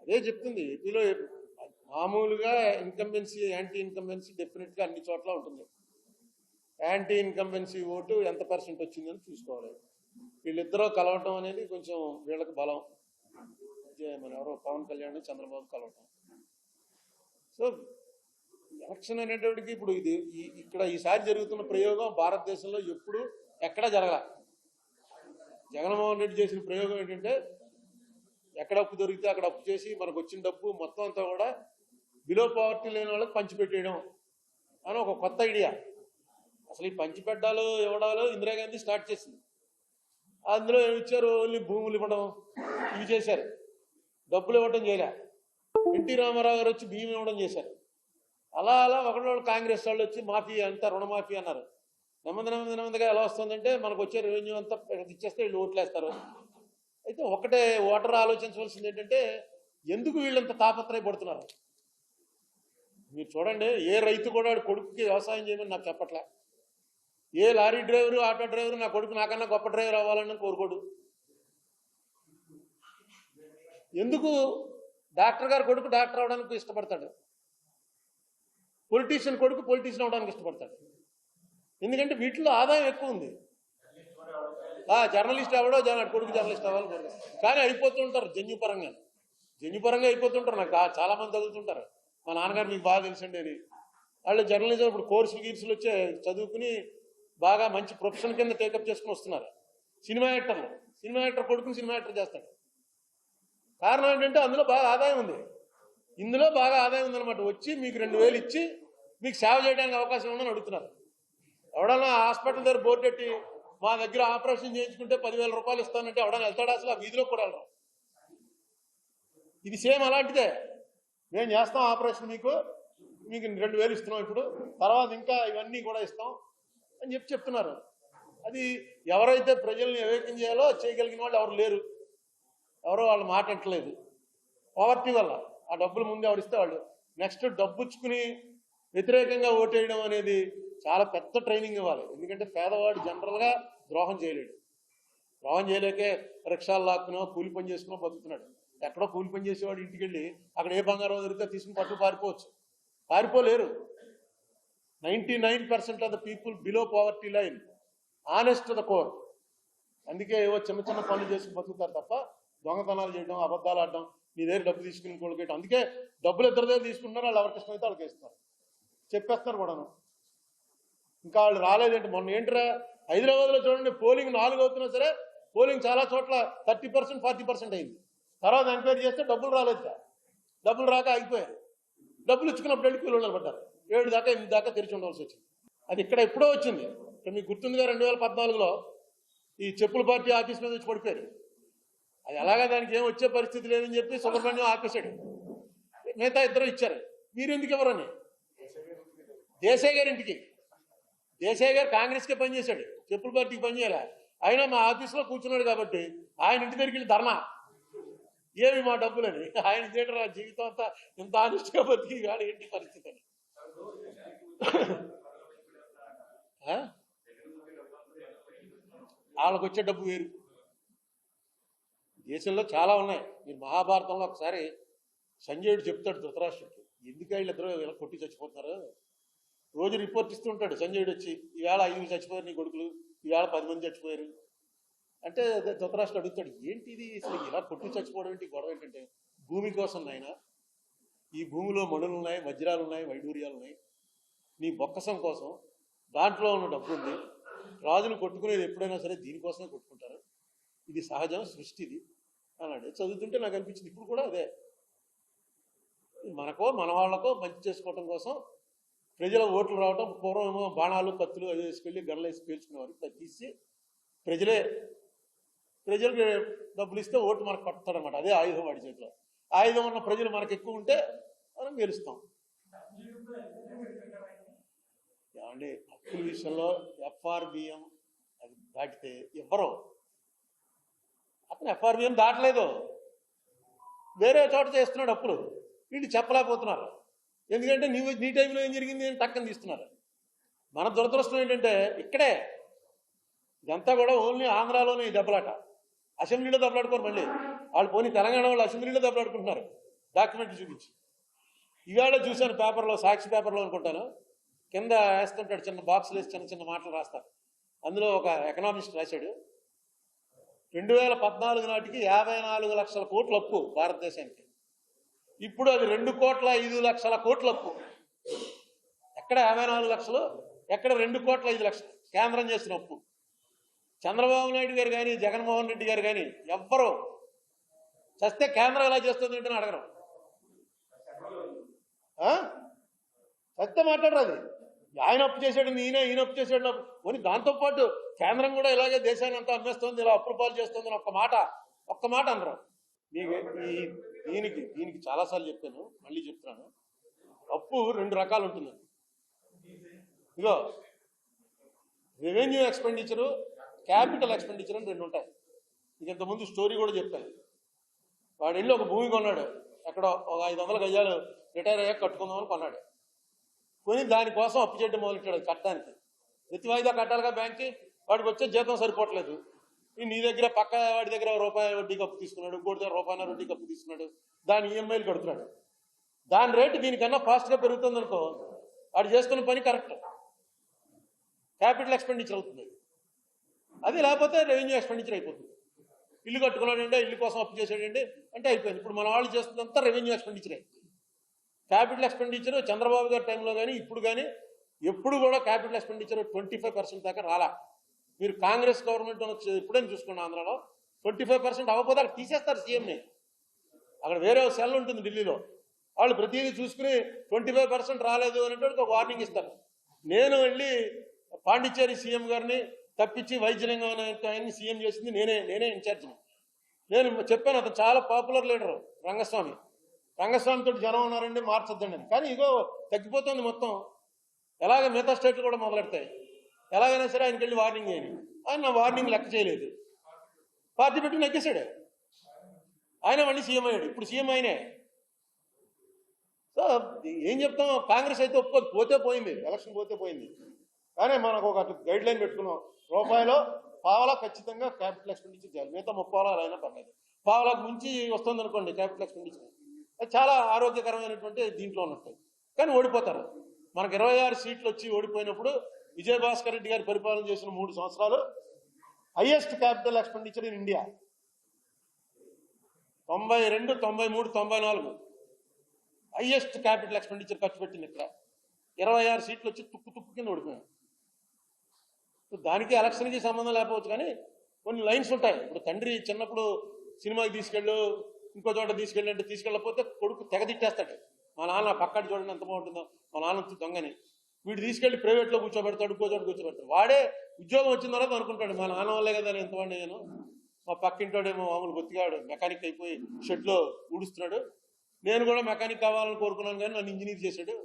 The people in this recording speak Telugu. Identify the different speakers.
Speaker 1: అదే చెప్తుంది. ఏపీలో మామూలుగా ఇన్కంబెన్సీ యాంటీ ఇన్కంబెన్సీ డెఫినెట్గా అన్ని చోట్ల ఉంటుంది. యాంటీ ఇన్కంబెన్సీ ఓటు ఎంత పర్సెంట్ వచ్చిందని చూసుకోవాలి. వీళ్ళిద్దరూ కలవటం అనేది కొంచెం వీళ్ళకి బలం. మన ఎవరో పవన్ కళ్యాణ్ చంద్రబాబు కలవటం. సో ఎలక్షన్ అనేటప్పటికి ఇప్పుడు ఇది ఇక్కడ ఈసారి జరుగుతున్న ప్రయోగం భారతదేశంలో ఎప్పుడు ఎక్కడా జరగల. జగన్మోహన్ రెడ్డి చేసిన ప్రయోగం ఏంటంటే ఎక్కడ అప్పు దొరికితే అక్కడ అప్పు చేసి మనకు వచ్చిన డబ్బు మొత్తం అంతా కూడా బిలో పవర్టీ లేని వాళ్ళకి పంచిపెట్టేయడం అని ఒక కొత్త ఐడియా. అసలు ఈ పంచిపెట్టాలు ఇవ్వడాలు ఇందిరాగాంధీ స్టార్ట్ చేసింది. అందులో ఏమి ఇచ్చారు? ఓన్లీ భూములు ఇవ్వడం ఇవి చేశారు, డబ్బులు ఇవ్వడం చేయలే. ఎన్టీ రామారావు గారు వచ్చి బియ్యం ఇవ్వడం చేశారు. అలా అలా ఒకళ్ళు కాంగ్రెస్ వాళ్ళు వచ్చి మాఫీ అంతా రుణమాఫీ అన్నారు. నెమ్మదిగా ఎలా వస్తుందంటే మనకు వచ్చే రెవెన్యూ అంతా ఇచ్చేస్తే వీళ్ళు ఓట్లేస్తారు. అయితే ఒకటే ఓటర్ ఆలోచించవలసింది ఏంటంటే ఎందుకు వీళ్ళంత తాపత్రయపడుతున్నారు? మీరు చూడండి, ఏ రైతు కూడా కొడుకుకి వ్యవసాయం చేయమని నాకు చెప్పట్లే. ఏ లారీ డ్రైవరు ఆటో డ్రైవరు నా కొడుకు నాకన్నా గొప్ప డ్రైవర్ అవ్వాలని కోరుకోడు. ఎందుకు డాక్టర్ గారు కొడుకు డాక్టర్ అవడానికి ఇష్టపడతాడు, పొలిటీషియన్ కొడుకు పొలిటీషియన్ అవడానికి ఇష్టపడతాడు. ఎందుకంటే వీటిలో ఆదాయం ఎక్కువ ఉంది. జర్నలిస్ట్ ఎవడో కొడుకు జర్నలిస్ట్ అవ్వాలి కానీ అయిపోతుంటారు జన్యుపరంగా అయిపోతుంటారు. నాకు చాలా మంది చదువుతుంటారు. మా నాన్నగారు మీకు బాగా తెలుసండి అని వాళ్ళు జర్నలిజం ఇప్పుడు కోర్సులు వచ్చే చదువుకుని బాగా మంచి ప్రొఫెషన్ కింద టేకప్ చేసుకుని వస్తున్నారు. సినిమా యాక్టర్ కొడుకుని సినిమా యాక్టర్ చేస్తాడు. కారణం ఏంటంటే అందులో బాగా ఆదాయం ఉంది. ఇందులో బాగా ఆదాయం ఉందన్నమాట. వచ్చి మీకు 2000 ఇచ్చి మీకు సేవ చేయడానికి అవకాశం ఉందని అడుగుతున్నారు. ఎవడన్నా హాస్పిటల్ దగ్గర బోర్డు పెట్టి మా దగ్గర ఆపరేషన్ చేయించుకుంటే 10,000 రూపాయలు ఇస్తానంటే ఎవడన్నా వెళ్తాడా? అసలు ఆ వీధిలో కూడా వెళ్ళరు. ఇది సేమ్ అలాంటిదే. మేము చేస్తాం ఆపరేషన్, మీకు 2000 ఇస్తున్నాం, ఇప్పుడు తర్వాత ఇంకా ఇవన్నీ కూడా ఇస్తాం అని చెప్తున్నారు. అది ఎవరైతే ప్రజల్ని వివేకం చేయాలో చేయగలిగిన వాళ్ళు ఎవరు లేరు. ఎవరో వాళ్ళు మాట్లాడట్లేదు. పవర్టీ వల్ల ఆ డబ్బులు ముందు ఎవరిస్తే వాళ్ళు నెక్స్ట్ డబ్బు ఇచ్చుకుని వ్యతిరేకంగా ఓటేయడం అనేది చాలా పెద్ద ట్రైనింగ్ ఇవ్వాలి. ఎందుకంటే పేదవాడు జనరల్గా ద్రోహం చేయలేకే రిక్షాలు లాక్కునో కూలి పని చేసుకునో బతుకుతున్నాడు. ఎక్కడో కూలి పని చేసేవాడు ఇంటికి వెళ్ళి అక్కడ ఏ బంగారం దొరికితే తీసుకుని పట్టు పారిపోవచ్చు. పారిపోలేరు. 99% of the people below poverty line, honest the core. అందుకే ఏవో చిన్న పనులు చేసుకుని బతుకుతారు తప్ప దొంగతనాలు చేయడం, అబద్ధాలు ఆడడం, నీ దగ్గర డబ్బు తీసుకుని కొడుకేయడం. అందుకే డబ్బులు ఇద్దరి దగ్గర తీసుకుంటున్నారు. వాళ్ళు ఎవరికి ఇష్టమైతే వాళ్ళకి ఇస్తారు, చెప్పేస్తున్నారు కూడాను. ఇంకా వాళ్ళు రాలేదంటే మొన్న ఏంట్రా హైదరాబాద్లో చూడండి, పోలింగ్ 4 అవుతున్నా సరే పోలింగ్ చాలా చోట్ల 30%, 40% అయింది. తర్వాత ఎంక్వైరీ చేస్తే డబ్బులు రాలేదు. డబ్బులు రాక ఆగిపోయారు. డబ్బులు ఇచ్చుకున్నప్పుడు వెళ్ళి కూలీలు పడ్డారు. 7 దాకా 8 దాకా తెరిచి ఉండవలసి వచ్చింది. అది ఇక్కడ ఎప్పుడో వచ్చింది. ఇక్కడ మీకు గుర్తుందిగా 2014లో ఈ చెప్పుల పార్టీ ఆఫీస్ మీద వచ్చి పడిపోయారు. అది అలాగా దానికి ఏం వచ్చే పరిస్థితి లేదని చెప్పి సుబ్రహ్మణ్యం ఆపేశాడు. మిగతా ఇద్దరు ఇచ్చారు. మీరు ఎందుకు ఎవరని దేశాయ్ గారి ఇంటికి, దేశాయ్ గారు కాంగ్రెస్కే పనిచేశాడు, చెప్పుల పార్టీకి పనిచేయాలి. అయినా మా ఆఫీస్లో కూర్చున్నాడు కాబట్టి ఆయన ఇంటి దగ్గరికి వెళ్ళి ధర్నా, ఏమి మా డబ్బులని. ఆయన థియేటర్ జీవితం అంతా ఇంత ఆనిస్ట్గా బతికి కాదు ఏంటి పరిస్థితి అని. వాళ్ళకు వచ్చే డబ్బు వేరు. దేశంలో చాలా ఉన్నాయి. మీరు మహాభారతంలో ఒకసారి సంజయుడు చెప్తాడు ధృతరాష్ట్రుడికి, ఎందుకు వీళ్ళిద్దరూ ఇలా కొట్టి చచ్చిపోతున్నారు. రోజు రిపోర్ట్ ఇస్తూ ఉంటాడు సంజయుడు వచ్చి, ఈవేళ 5 చచ్చిపోయారు నీ కొడుకులు, ఈవేళ 10 మంది చచ్చిపోయారు అంటే. ధృతరాష్ట్రుడు అడుగుతాడు, ఏంటి ఇది అసలు ఇలా కొట్టి చచ్చిపోవడం ఏంటి, గొడవ ఏంటంటే, భూమి కోసం నాయన, ఈ భూమిలో మణులు ఉన్నాయి, వజ్రాలు ఉన్నాయి, వైడూర్యాలు ఉన్నాయి, నీ బొక్కసం కోసం దాంట్లో ఉన్న డబ్బు ఉంది. రాజులు కొట్టుకునేది ఎప్పుడైనా సరే దీనికోసమే కొట్టుకుంటారు, ఇది సహజం, సృష్టిది అన్నాడు. చదువుతుంటే నాకు అనిపించింది ఇప్పుడు కూడా అదే. మనకో మన వాళ్ళకో మంచి చేసుకోవటం కోసం ప్రజల ఓట్లు రావటం. పూర్వం ఏమో బాణాలు కత్తులు అది వేసుకెళ్ళి గడలు వేసి పేల్చుకునేవారు. తగ్గిస్తే ప్రజలకు డబ్బులు ఇస్తే ఓటు మనకు పట్టుతాడనమాట. అదే ఆయుధం వాడి చేతిలో. ఆయుధం ఉన్న ప్రజలు మనకు ఎక్కువ ఉంటే మనం గెలుస్తాం. ఏమండి అప్పుల విషయంలో FRBM అది దాటితే ఇవ్వరు. అతను FRBM దాటలేదు, వేరే చోట చేస్తున్నాడు అప్పులు. వీళ్ళు చెప్పలేకపోతున్నారు. ఎందుకంటే నీ టైంలో ఏం జరిగింది అని టక్కని తీస్తున్నారు. మన దురదృష్టం ఏంటంటే ఇక్కడే ఇదంతా కూడా ఓన్లీ ఆంధ్రాలోనే ఈ దెబ్బలాట. అసెంబ్లీలో దెబ్బలాడుకోరు. మళ్ళీ వాళ్ళు పోనీ తెలంగాణ వాళ్ళు అసెంబ్లీలో దెబ్బలాడుకుంటున్నారు. డాక్యుమెంట్ చూపించి. ఇవాళ చూశాను పేపర్లో, సాక్షి పేపర్లో అనుకుంటాను, కింద వేస్తుంటాడు చిన్న బాక్సులు వేసి చిన్న చిన్న మాటలు రాస్తారు. అందులో ఒక ఎకనామిస్ట్ రాశాడు, 2014 నాటికి 54 లక్షల కోట్ల అప్పు భారతదేశానికి. ఇప్పుడు అది 2,05,00,000 కోట్ల అప్పు. ఎక్కడ 54 లక్షలు, ఎక్కడ 2,05,00,000 కేంద్రం చేసిన అప్పు. చంద్రబాబు నాయుడు గారు కానీ జగన్మోహన్ రెడ్డి గారు కానీ ఎవ్వరూ చస్తే కేంద్రం ఎలా చేస్తుంది ఏంటని అడగరు. చస్తే మాట్లాడరు. అది ఆయన అప్పు చేశాడు, ఈయన అప్పు చేశాడు అని. దాంతోపాటు కేంద్రం కూడా ఇలాగే దేశాన్ని అంతా అమ్మేస్తుంది, ఇలా అప్పుల పాలు చేస్తుంది అని ఒక్క మాట అనరు. దీనికి చాలాసార్లు చెప్పాను, మళ్ళీ చెప్తున్నాను. అప్పు 2 రకాలు ఉంటుంది. ఇగో రెవెన్యూ ఎక్స్పెండిచరు, క్యాపిటల్ ఎక్స్పెండిచర్ అని 2 ఉంటాయి. మీకు ఇంతకుముందు స్టోరీ కూడా చెప్పాను. వాడు వెళ్ళి ఒక భూమి కొన్నాడు, ఎక్కడో ఒక 500 గజాలు రిటైర్ అయ్యాక కట్టుకుందామని కొన్నాడు. కొని దానికోసం అప్పు చేయడం మొదలెట్టాడు. కట్టడానికి ప్రతి వాయిదా కట్టాలిగా బ్యాంక్కి. వాడికి వచ్చే జీతం సరిపోవట్లేదు. నీ దగ్గర పక్క వాడి దగ్గర రూపాయి వడ్డీ కప్పు తీసుకున్నాడు, ఇంకోటి దగ్గర రూపాయన్నర వడ్డీ కప్పు తీసుకున్నాడు, దాని ఈఎంఐలు కడుతున్నాడు. దాని రేటు దీనికన్నా ఫాస్ట్గా పెరుగుతుంది అనుకో, వాడు చేస్తున్న పని కరెక్ట్, క్యాపిటల్ ఎక్స్పెండిచర్ అవుతుంది. అది లేకపోతే రెవెన్యూ ఎక్స్పెండిచర్ అయిపోతుంది. ఇల్లు కట్టుకున్నాడంటే ఇల్లు కోసం అప్పు చేసాడండి అంటే అయిపోయింది. ఇప్పుడు మన వాళ్ళు చేస్తుందంతా రెవెన్యూ ఎక్స్పెండిచరే. క్యాపిటల్ ఎక్స్పెండిచర్ చంద్రబాబు గారి టైంలో కానీ ఇప్పుడు కానీ ఎప్పుడు కూడా క్యాపిటల్ ఎక్స్పెండిచర్ 25% దాకా రాలా. మీరు కాంగ్రెస్ గవర్నమెంట్ ఎప్పుడైనా చూసుకోండి, ఆంధ్రాలో 25% అవ్వకపోతే అక్కడ తీసేస్తారు సీఎంని. అక్కడ వేరే సెల్ ఉంటుంది ఢిల్లీలో, వాళ్ళు ప్రతిదీ చూసుకుని 25% రాలేదు అనేటువంటి ఒక వార్నింగ్ ఇస్తారు. నేను వెళ్ళి పాండిచ్చేరి సీఎం గారిని తప్పించి వైద్యలింగం అనే ఆయన్ని సీఎం చేసింది నేనే ఇన్ఛార్జిని. నేను చెప్పాను, అతను చాలా పాపులర్ లీడరు రంగస్వామితో జనం ఉన్నారండి, మార్చొద్దండి అని. కానీ ఇగో తగ్గిపోతుంది మొత్తం. ఎలాగ మిగతా స్టేట్లు కూడా మొదలెడతాయి. ఎలాగైనా సరే ఆయనకి వెళ్ళి వార్నింగ్ చేయని. ఆయన నా వార్నింగ్ లెక్క చేయలేదు, పార్టీ పెట్టి నెగ్గేశాడు. ఆయన మళ్ళీ సీఎం అయ్యాడు. ఇప్పుడు సీఎం ఆయనే. సో ఏం చెప్తాం, కాంగ్రెస్ అయితే ఒప్పుకోదు, పోతే పోయింది, ఎలక్షన్ పోతే పోయింది. కానీ మనకు ఒక గైడ్ లైన్ పెట్టుకున్నాం, రూపాయలో పావలా ఖచ్చితంగా క్యాపిటల్ ఎక్స్పెండిచర్ చేయాలి. మిగతా 30 అయినా పర్లేదు. పావలాకు మించి వస్తుంది అనుకోండి క్యాపిటల్ ఎక్స్పెండిచర్, అది చాలా ఆరోగ్యకరమైనటువంటి దీంట్లో ఉన్నట్టు. కానీ ఓడిపోతారు. మనకు 26 సీట్లు వచ్చి ఓడిపోయినప్పుడు విజయభాస్కర్ రెడ్డి గారి పరిపాలన చేసిన 3 సంవత్సరాలు highest capital expenditure in India. 92, 93, 94 highest capital expenditure ఖర్చు పెట్టింది. ఇక్కడ 26 సీట్లు వచ్చి తుక్కు కింద ఓడిపోయాం. దానికి ఎలక్షన్కి సంబంధం లేకపోవచ్చు, కానీ కొన్ని లైన్స్ ఉంటాయి. ఇప్పుడు తండ్రి చిన్నప్పుడు సినిమాకి తీసుకెళ్ళు, ఇంకో చోట తీసుకెళ్ళి అంటే తీసుకెళ్ళకపోతే కొడుకు తెగదిట్టేస్తాడు. మా నాన్న పక్కటి చూడండి ఎంత బాగుంటుందో, మా నాన్న దొంగని. వీడు తీసుకెళ్ళి ప్రైవేట్లో కూర్చోబెడతాడు, ఇంకో చోట కూర్చోబెడతాడు. వాడే ఉద్యోగం వచ్చిన తర్వాత అనుకుంటాడు, మా నాన్న వల్లే కదా నేను ఎంతవాడిని నేను. మా పక్కింటోడేమో మామూలు బొత్తిగాడు మెకానిక్ అయిపోయి షెడ్లో ఊడుస్తున్నాడు, నేను కూడా మెకానిక్ కావాలని కోరుకున్నాను కానీ నన్ను ఇంజనీర్ చేశాడు.